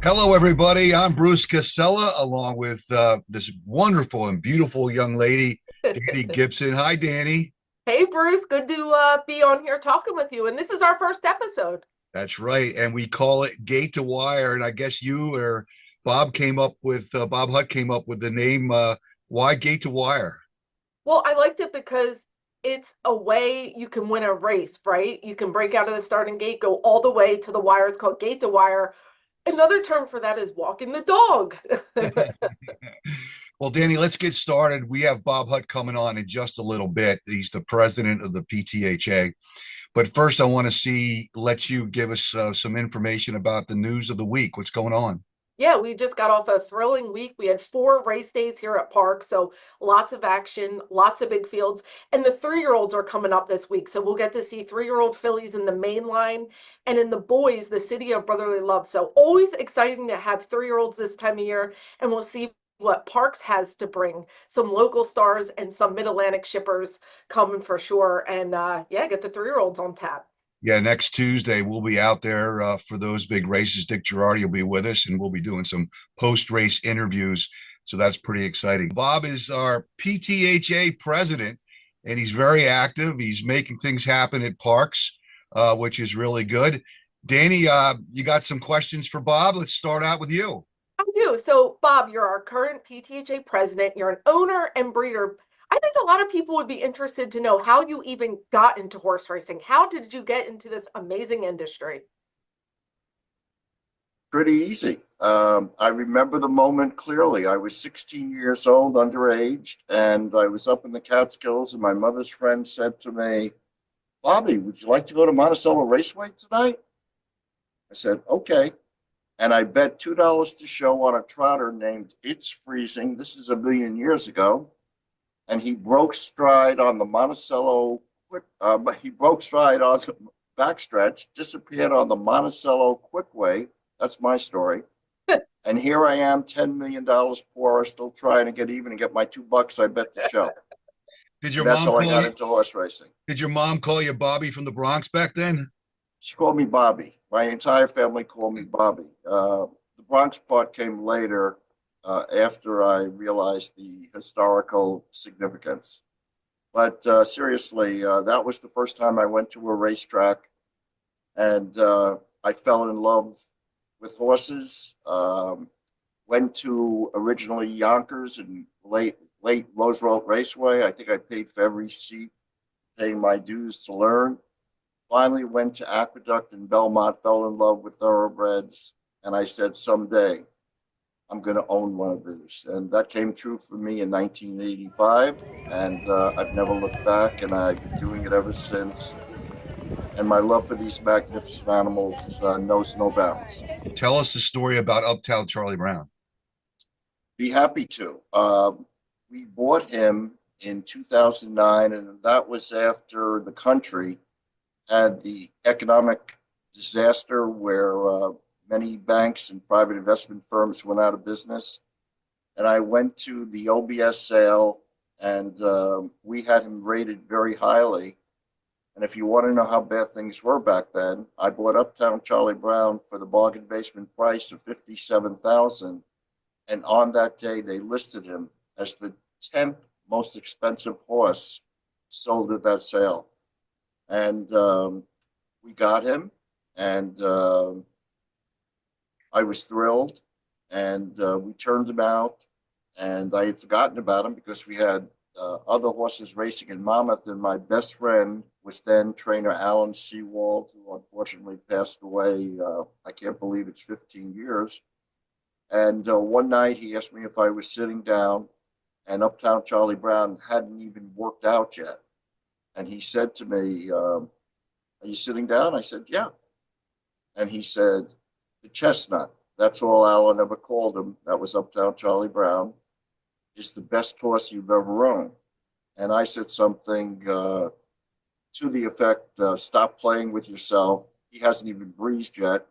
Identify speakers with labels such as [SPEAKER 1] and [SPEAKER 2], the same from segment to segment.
[SPEAKER 1] Hello, everybody. I'm Bruce Casella, along with this wonderful and beautiful young lady, Dani Gibson. Hi, Dani.
[SPEAKER 2] Hey Bruce, good to be on here talking with you. And this is our first episode.
[SPEAKER 1] That's right, and we call it Gate to Wire. And I guess you or Bob Hutt came up with the name. Why Gate to Wire?
[SPEAKER 2] Well, I liked it because it's a way you can win a race, right? You can break out of the starting gate, go all the way to the wire. It's called Gate to Wire. Another term for that is walking the dog.
[SPEAKER 1] Well, Dani, let's get started. We have Bob Hutt coming on in just a little bit. He's the president of the PTHA. But first, I want to let you give us some information about the news of the week. What's going on?
[SPEAKER 2] Yeah, we just got off a thrilling week. We had 4 race days here at Park, so lots of action, lots of big fields. And the 3-year-olds are coming up this week, so we'll get to see 3-year-old fillies in the main line and in the boys, the City of Brotherly Love. So always exciting to have 3-year-olds this time of year, and we'll see what Parks has to bring. Some local stars and some Mid-Atlantic shippers coming for sure. And yeah, get the 3-year-olds on tap.
[SPEAKER 1] Yeah, next Tuesday we'll be out there for those big races. Dick Girardi will be with us, and we'll be doing some post-race interviews. So that's pretty exciting. Bob is our PTHA president, and he's very active. He's making things happen at parks, which is really good. Dani, you got some questions for Bob? Let's start out with you.
[SPEAKER 2] I do. So, Bob, you're our current PTHA president. You're an owner and breeder. I think a lot of people would be interested to know how you even got into horse racing. How did you get into this amazing industry?
[SPEAKER 3] Pretty easy. I remember the moment clearly. I was 16 years old, underage, and I was up in the Catskills, and my mother's friend said to me, Bobby, would you like to go to Monticello Raceway tonight? I said, okay. And I bet $2 to show on a trotter named It's Freezing. This is a million years ago. And he broke stride on the Monticello but he broke stride on the backstretch, disappeared on the Monticello Quickway. That's my story. And here I am, $10 million poorer, still trying to get even and get my $2 I bet the show.
[SPEAKER 1] Did your
[SPEAKER 3] And that's
[SPEAKER 1] mom
[SPEAKER 3] how I
[SPEAKER 1] call
[SPEAKER 3] got
[SPEAKER 1] you?
[SPEAKER 3] into horse racing.
[SPEAKER 1] Did your mom call you Bobby from the Bronx back then?
[SPEAKER 3] She called me Bobby. My entire family called me Bobby. The Bronx part came later after I realized the historical significance. But seriously, that was the first time I went to a racetrack, and I fell in love with horses. Went to originally Yonkers and late Roosevelt Raceway. I think I paid for every seat, paying my dues to learn. Finally went to Aqueduct in Belmont, fell in love with thoroughbreds, and I said, someday I'm going to own one of these. And that came true for me in 1985, and I've never looked back, and I've been doing it ever since. And my love for these magnificent animals knows no bounds.
[SPEAKER 1] Tell us the story about Uptown Charlie Brown.
[SPEAKER 3] Be happy to. We bought him in 2009, and that was after the country had the economic disaster where many banks and private investment firms went out of business. And I went to the OBS sale, and we had him rated very highly. And if you want to know how bad things were back then, I bought Uptown Charlie Brown for the bargain basement price of $57,000. And on that day, they listed him as the 10th most expensive horse sold at that sale. And we got him, and I was thrilled, and we turned him out, and I had forgotten about him because we had other horses racing in Monmouth, and my best friend was then trainer Alan Seawald, who unfortunately passed away. I can't believe it's 15 years. And one night he asked me if I was sitting down, and Uptown Charlie Brown hadn't even worked out yet. And he said to me, are you sitting down? I said, yeah. And he said, the chestnut, that's all Alan ever called him, that was Uptown Charlie Brown, is the best horse you've ever owned. And I said something to the effect, stop playing with yourself. He hasn't even breezed yet.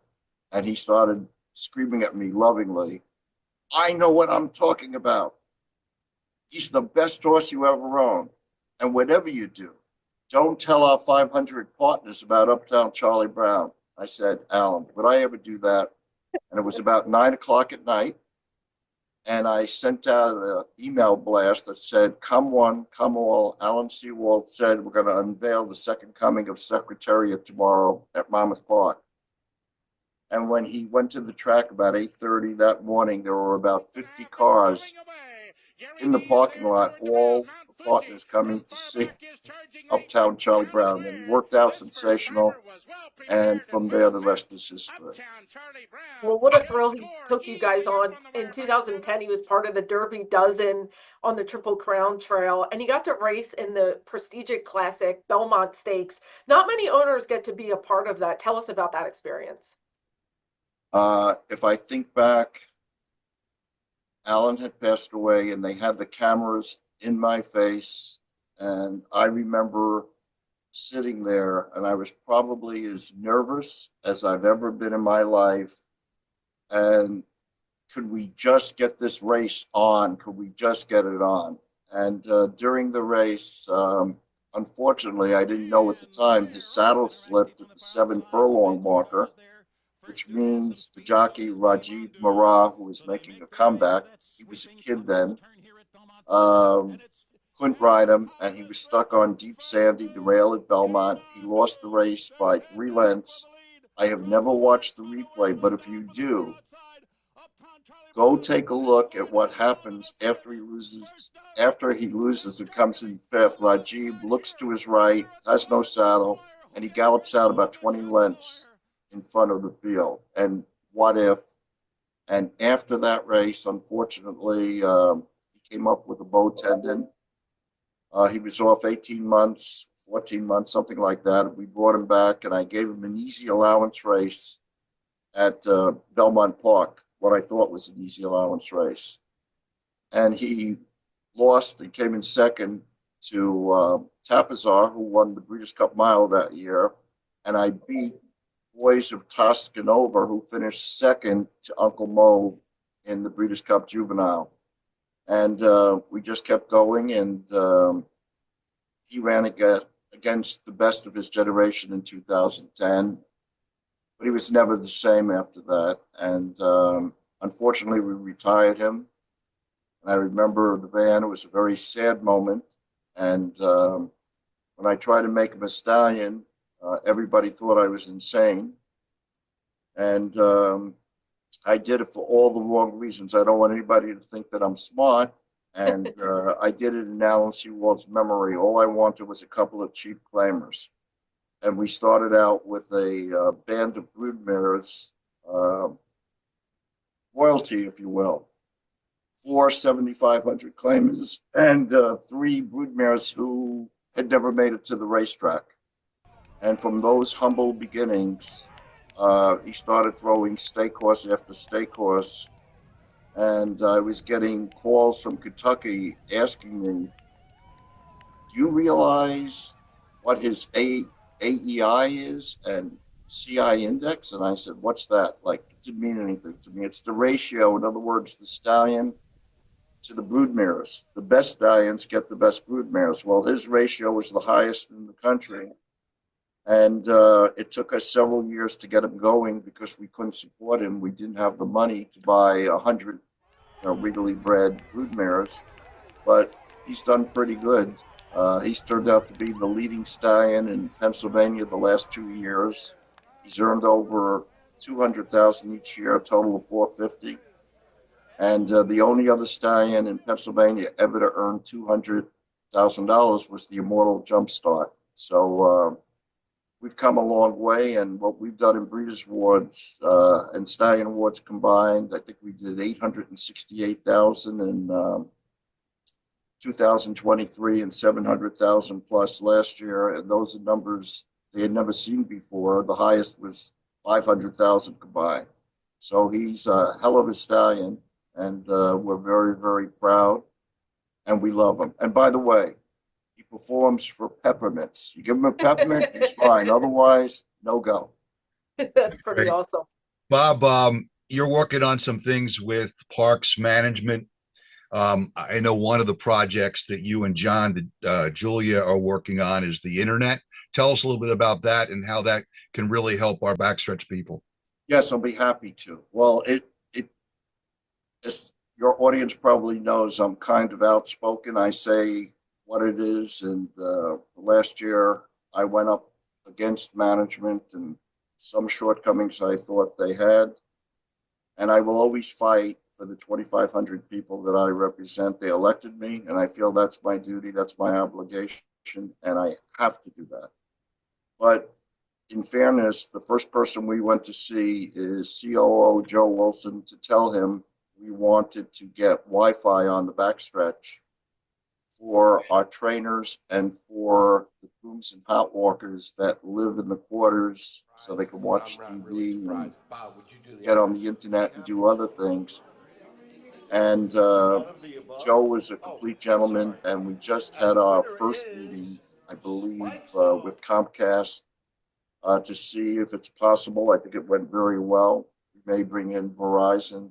[SPEAKER 3] And he started screaming at me lovingly, I know what I'm talking about. He's the best horse you ever owned. And whatever you do, don't tell our 500 partners about Uptown Charlie Brown. I said, Alan, would I ever do that? And it was about 9 o'clock at night. And I sent out an email blast that said, "Come one, come all. Alan Seawald said we're going to unveil the second coming of Secretariat tomorrow at Monmouth Park." And when he went to the track about 8:30 that morning, there were about 50 cars in the parking lot, all the partners coming to see Uptown Charlie Brown. And he worked out sensational. And from there, the rest is history.
[SPEAKER 2] Well, what a thrill he took you guys on. In 2010, he was part of the Derby Dozen on the Triple Crown Trail, and he got to race in the prestigious classic Belmont Stakes. Not many owners get to be a part of that. Tell us about that experience.
[SPEAKER 3] If I think back, Alan had passed away, and they had the cameras in my face, and I remember sitting there, and I was probably as nervous as I've ever been in my life. And could we just get this race on? Could we just get it on? And during the race, unfortunately, I didn't know at the time, his saddle slipped at the 7 furlong marker, which means the jockey Rajiv Mara, who was making a comeback, he was a kid then, couldn't ride him, and he was stuck on deep sandy, the rail at Belmont. He lost the race by 3 lengths. I have never watched the replay, but if you do, go take a look at what happens after he loses. After he loses and comes in 5th, Rajiv looks to his right, has no saddle, and he gallops out about 20 lengths in front of the field. And what if? And after that race, unfortunately, he came up with a bow tendon. He was off 18 months, 14 months, something like that. We brought him back, and I gave him an easy allowance race at Belmont Park, what I thought was an easy allowance race. And he lost and came in second to Tapazar, who won the Breeders' Cup Mile that year. And I beat Boys of Toscanova, who finished second to Uncle Mo in the Breeders' Cup Juvenile. And we just kept going, and he ran against the best of his generation in 2010, but he was never the same after that. And unfortunately, we retired him. And I remember the van, it was a very sad moment. And when I tried to make him a stallion, everybody thought I was insane. And I did it for all the wrong reasons. I don't want anybody to think that I'm smart. And I did it in Alan Seawald's memory. All I wanted was a couple of cheap claimers. And we started out with a band of broodmares, royalty, if you will. 4 7,500 claimers and 3 broodmares who had never made it to the racetrack. And from those humble beginnings, he started throwing stake horse after stake horse. And I was getting calls from Kentucky asking me, "Do you realize what his AEI is and CI index?" And I said, "What's that?" Like, it didn't mean anything to me. It's the ratio. In other words, the stallion to the broodmares. The best stallions get the best broodmares. Well, his ratio was the highest in the country. And it took us several years to get him going because we couldn't support him. We didn't have the money to buy 100 legally bred broodmares, but he's done pretty good. He's turned out to be the leading stallion in Pennsylvania the last 2 years. He's earned over $200,000 each year, a total of $450,000. And the only other stallion in Pennsylvania ever to earn $200,000 was the Immortal Jumpstart. So we've come a long way, and what we've done in Breeders' Awards and Stallion Awards combined, I think we did $868,000 in 2023 and 700,000 plus last year, and those are numbers they had never seen before. The highest was 500,000 combined. So he's a hell of a stallion, and we're very, very proud, and we love him. And by the way, he performs for peppermints. You give him a peppermint, he's fine. Otherwise, no go.
[SPEAKER 2] That's pretty
[SPEAKER 1] Great.
[SPEAKER 2] awesome.
[SPEAKER 1] Bob, you're working on some things with parks management. I know one of the projects that you and John, Julia, are working on is the internet. Tell us a little bit about that and how that can really help our backstretch people.
[SPEAKER 3] Yes, I'll be happy to. Well, as your audience probably knows, I'm kind of outspoken. I say what it is. And last year, I went up against management and some shortcomings I thought they had. And I will always fight for the 2,500 people that I represent. They elected me, and I feel that's my duty, that's my obligation, and I have to do that. But in fairness, the first person we went to see is COO Joe Wilson to tell him we wanted to get Wi-Fi on the backstretch for our trainers and for the grooms and hot walkers that live in the quarters so they can watch TV and get on the internet and do other things. And Joe was a complete gentleman, and we just had our first meeting, I believe, with Comcast to see if it's possible. I think it went very well. We may bring in Verizon.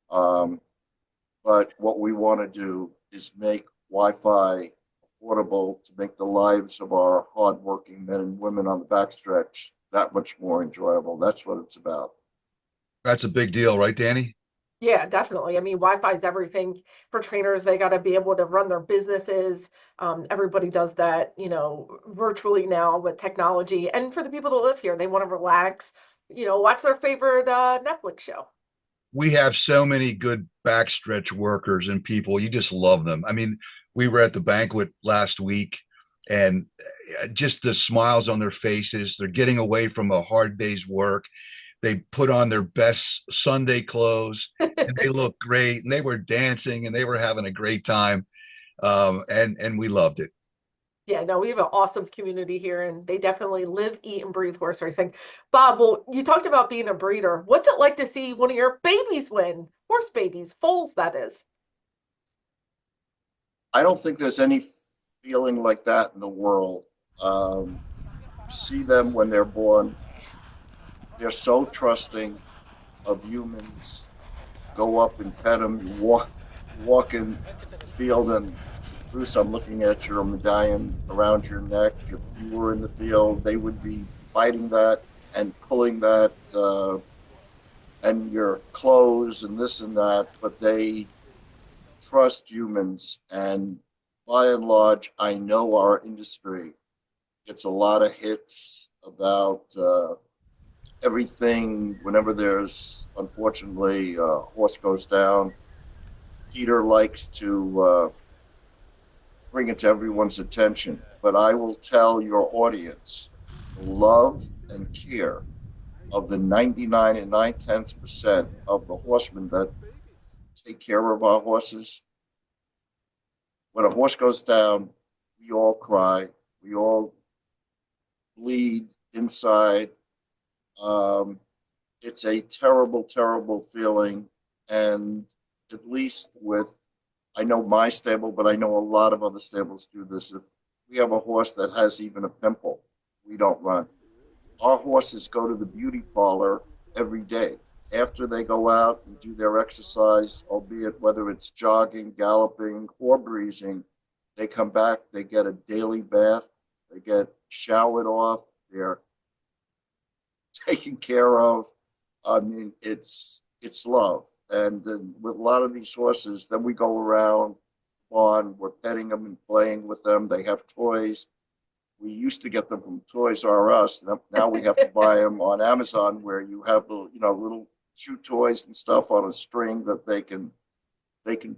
[SPEAKER 3] But what we want to do is make Wi-Fi affordable to make the lives of our hardworking men and women on the backstretch that much more enjoyable. That's what it's about.
[SPEAKER 1] That's a big deal, right, Dani?
[SPEAKER 2] Yeah, definitely. I mean, Wi-Fi is everything for trainers. They got to be able to run their businesses. Everybody does that, virtually now with technology. And for the people that live here, they want to relax, watch their favorite Netflix show.
[SPEAKER 1] We have so many good backstretch workers and people. You just love them. I mean, we were at the banquet last week, and just the smiles on their faces. They're getting away from a hard day's work. They put on their best Sunday clothes and they look great, and they were dancing and they were having a great time. And we loved it.
[SPEAKER 2] Yeah, no, we have an awesome community here, and they definitely live, eat, and breathe horse racing. Bob, well, you talked about being a breeder. What's it like to see one of your babies win? Horse babies, foals, that is.
[SPEAKER 3] I don't think there's any feeling like that in the world. See them when they're born. They're so trusting of humans. Go up and pet them, walk in the field, and Bruce, I'm looking at your medallion around your neck. If you were in the field, they would be biting that and pulling that, and your clothes and this and that, but they trust humans. And by and large, I know our industry gets a lot of hits about everything. Whenever there's, unfortunately, a horse goes down, Peter likes to bring it to everyone's attention. But I will tell your audience, the love and care of the 99 and 9/10% of the horsemen that take care of our horses. When a horse goes down, we all cry, we all bleed inside. It's a terrible, terrible feeling. And at least with, I know my stable, but I know a lot of other stables do this. If we have a horse that has even a pimple, we don't run. Our horses go to the beauty parlor every day. After they go out and do their exercise, albeit whether it's jogging, galloping, or breezing, they come back, they get a daily bath, they get showered off, they're taken care of. I mean, it's love. And with a lot of these horses, then we go around on, we're petting them and playing with them. They have toys. We used to get them from Toys R Us. Now we have to buy them on Amazon, where you have the little shoe toys and stuff on a string that they can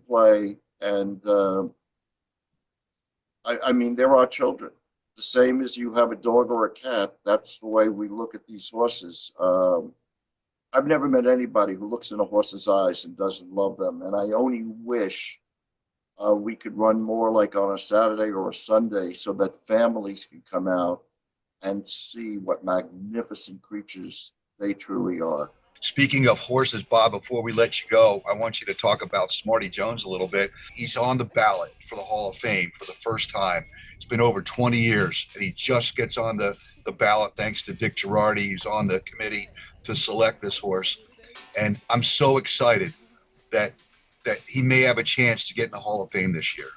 [SPEAKER 3] play. And I mean, they're our children. The same as you have a dog or a cat. That's the way we look at these horses. I've never met anybody who looks in a horse's eyes and doesn't love them. And I only wish we could run more like on a Saturday or a Sunday, so that families can come out and see what magnificent creatures they truly are.
[SPEAKER 1] Speaking of horses, Bob, before we let you go, I want you to talk about Smarty Jones a little bit. He's on the ballot for the Hall of Fame for the first time. It's been over 20 years, and he just gets on the ballot thanks to Dick Girardi. He's on the committee to select this horse. And I'm so excited that he may have a chance to get in the Hall of Fame this year.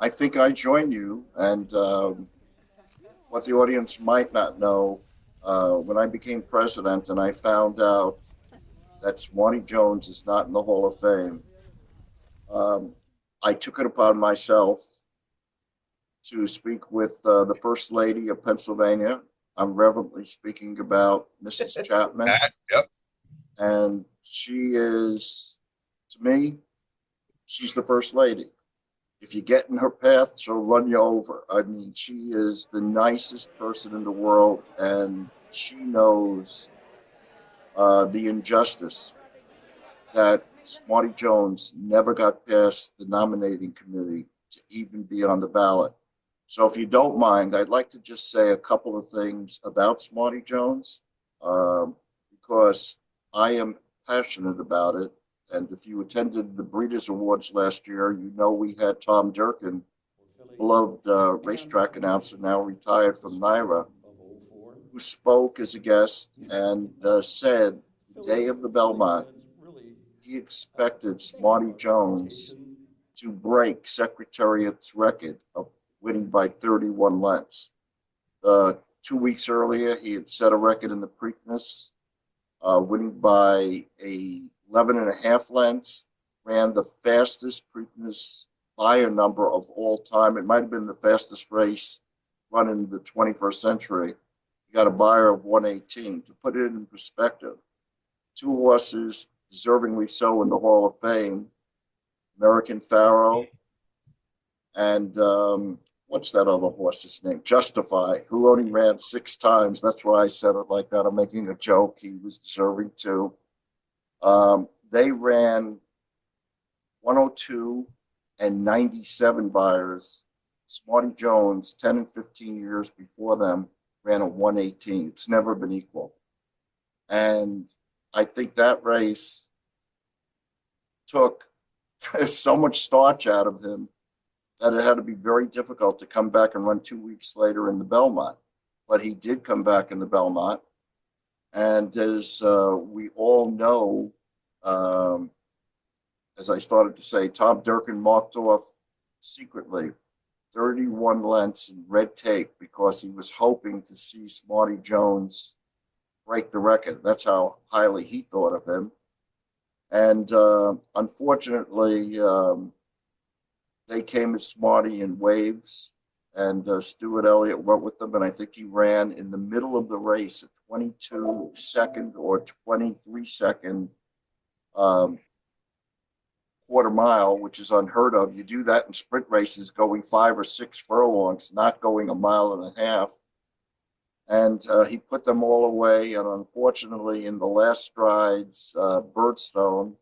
[SPEAKER 3] I think I join you. And what the audience might not know, when I became president and I found out that Smarty Jones is not in the Hall of Fame, um, I took it upon myself to speak with the First Lady of Pennsylvania. I'm reverently speaking about Mrs. Chapman.
[SPEAKER 1] Yep.
[SPEAKER 3] And she is, to me, she's the First Lady. If you get in her path, she'll run you over. I mean, she is the nicest person in the world, and she knows the injustice that Smarty Jones never got past the nominating committee to even be on the ballot. So if you don't mind, I'd like to just say a couple of things about Smarty Jones, because I am passionate about it. And if you attended the Breeders' Awards last year, you know we had Tom Durkin, beloved racetrack announcer, now retired from NYRA, who spoke as a guest and said the day of the Belmont, he expected Smarty Jones to break Secretariat's record of winning by 31 lengths. 2 weeks earlier, he had set a record in the Preakness, winning by 11 and a half lengths, ran the fastest Preakness buyer number of all time. It might have been the fastest race run in the 21st century. He got a buyer of 118. To put it in perspective, two horses, deservingly so, in the Hall of Fame, American Pharaoh, and what's that other horse's name? Justify, who only ran 6 times. That's why I said it like that. I'm making a joke. He was deserving too. They ran 102 and 97 buyers. Smarty Jones, 10 and 15 years before them, ran a 118. It's never been equal. And I think that race took so much starch out of him that it had to be very difficult to come back and run 2 weeks later in the Belmont. But he did come back in the Belmont. And as we all know, as I started to say, Tom Durkin marked off secretly 31 lengths in red tape because he was hoping to see Smarty Jones break the record. That's how highly he thought of him. And unfortunately, they came as Smarty in waves, and Stuart Elliott went with them, and I think he ran in the middle of the race, a 22-second or 23-second quarter mile, which is unheard of. You do that in sprint races going 5 or 6 furlongs, not going a mile and a half. And he put them all away. And unfortunately, in the last strides, Birdstone,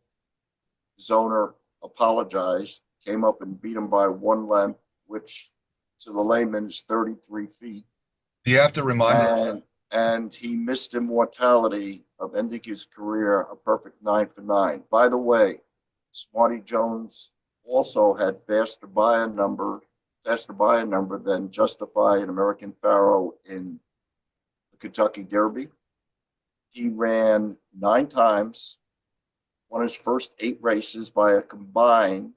[SPEAKER 3] his owner, apologized, came up and beat him by 1 length, which to the layman is 33 feet.
[SPEAKER 1] You have to remind me.
[SPEAKER 3] And he missed immortality of ending his career a perfect 9 for 9. By the way, Smarty Jones also had faster buyer number than Justify and American Pharaoh in the Kentucky Derby. He ran 9 times, won his first 8 races by a combined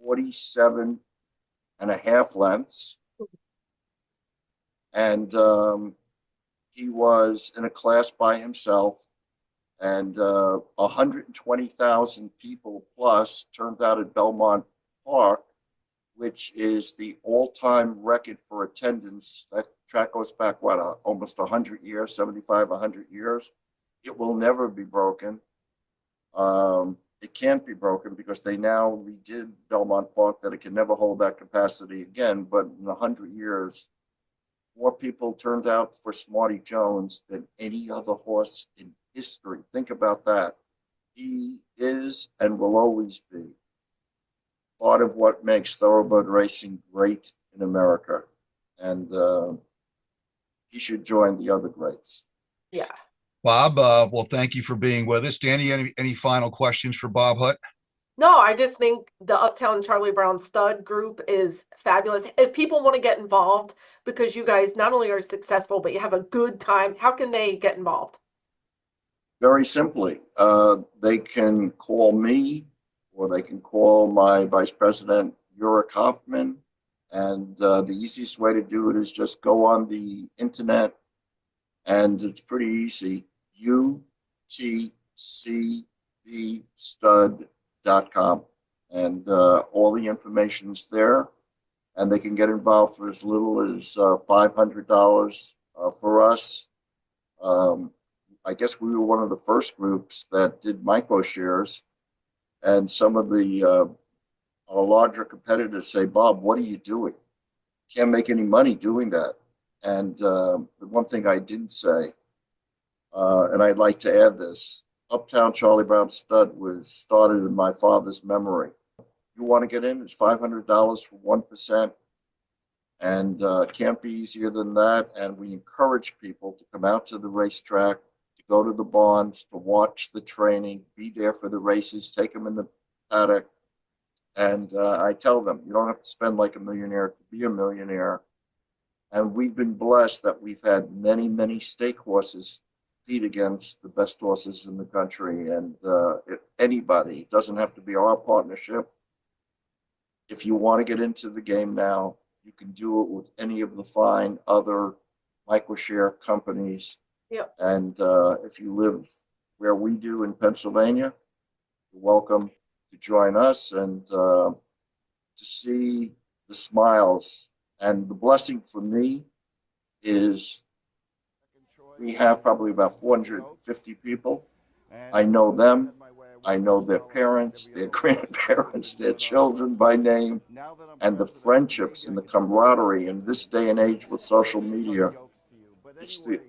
[SPEAKER 3] 47 and a half lengths. And he was in a class by himself, and 120,000 people plus turned out at Belmont Park, which is the all-time record for attendance. That track goes back, almost 100 years, 75, 100 years. It will never be broken. It can't be broken because they now redid Belmont Park that it can never hold that capacity again. But in 100 years, more people turned out for Smarty Jones than any other horse in history. Think about that. He is and will always be part of what makes thoroughbred racing great in America. And he should join the other greats.
[SPEAKER 2] Yeah.
[SPEAKER 1] Bob, well, thank you for being with us. Dani, any final questions for Bob Hutt?
[SPEAKER 2] No, I just think the Uptown Charlie Brown stud group is fabulous. If people want to get involved, because you guys not only are successful, but you have a good time, how can they get involved?
[SPEAKER 3] Very simply, they can call me, or they can call my vice president, Uric Hoffman. And the easiest way to do it is just go on the internet, and it's pretty easy. UTCBstud.com, and all the information's there, and they can get involved for as little as $500 for us. I guess we were one of the first groups that did micro shares, and some of the our larger competitors say, Bob, what are you doing? Can't make any money doing that. And the one thing I didn't say, and I'd like to add this, Uptown Charlie Brown Stud was started in my father's memory. You want to get in, it's $500 for 1%. And can't be easier than that. And we encourage people to come out to the racetrack, to go to the barns, to watch the training, be there for the races, take them in the paddock. And I tell them, you don't have to spend like a millionaire to be a millionaire. And we've been blessed that we've had many, many stake horses compete against the best horses in the country. And if anybody, it doesn't have to be our partnership. If you want to get into the game now, you can do it with any of the fine other microshare companies.
[SPEAKER 2] Yep.
[SPEAKER 3] And if you live where we do in Pennsylvania, you're welcome to join us and to see the smiles. And the blessing for me is we have probably about 450 people. I know them. I know their parents, their grandparents, their children by name, and the friendships and the camaraderie in this day and age with social media. It's the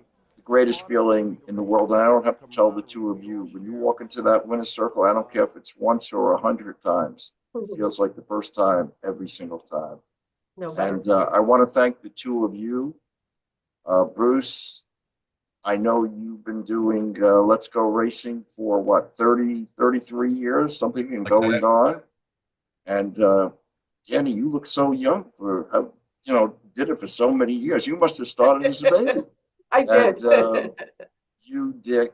[SPEAKER 3] greatest feeling in the world. And I don't have to tell the two of you, when you walk into that winner's circle, I don't care if it's once or 100 times, it feels like the first time every single time.
[SPEAKER 2] No better.
[SPEAKER 3] And I want to thank the two of you. Bruce, I know you've been doing Let's Go Racing for what, 33 years, something and going on. And Dani, you look so young for, did it for so many years. You must have started as a baby.
[SPEAKER 2] I did.
[SPEAKER 3] And you, Dick,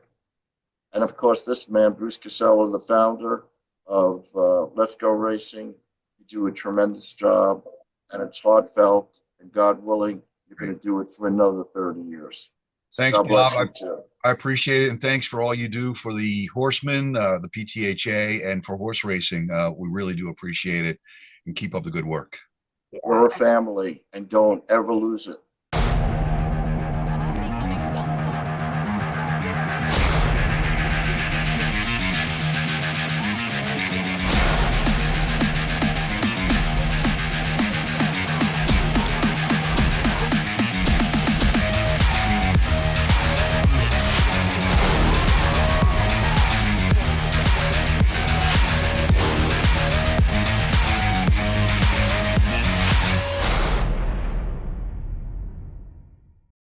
[SPEAKER 3] and of course this man, Bruce Casella, the founder of Let's Go Racing. You do a tremendous job, and it's heartfelt, and God willing, you're going to do it for another 30 years.
[SPEAKER 1] Thanks,
[SPEAKER 3] God bless
[SPEAKER 1] Bob.
[SPEAKER 3] you too.
[SPEAKER 1] I appreciate it. And thanks for all you do for the horsemen, the PTHA, and for horse racing. We really do appreciate it, and keep up the good work.
[SPEAKER 3] We're a family, and don't ever lose it.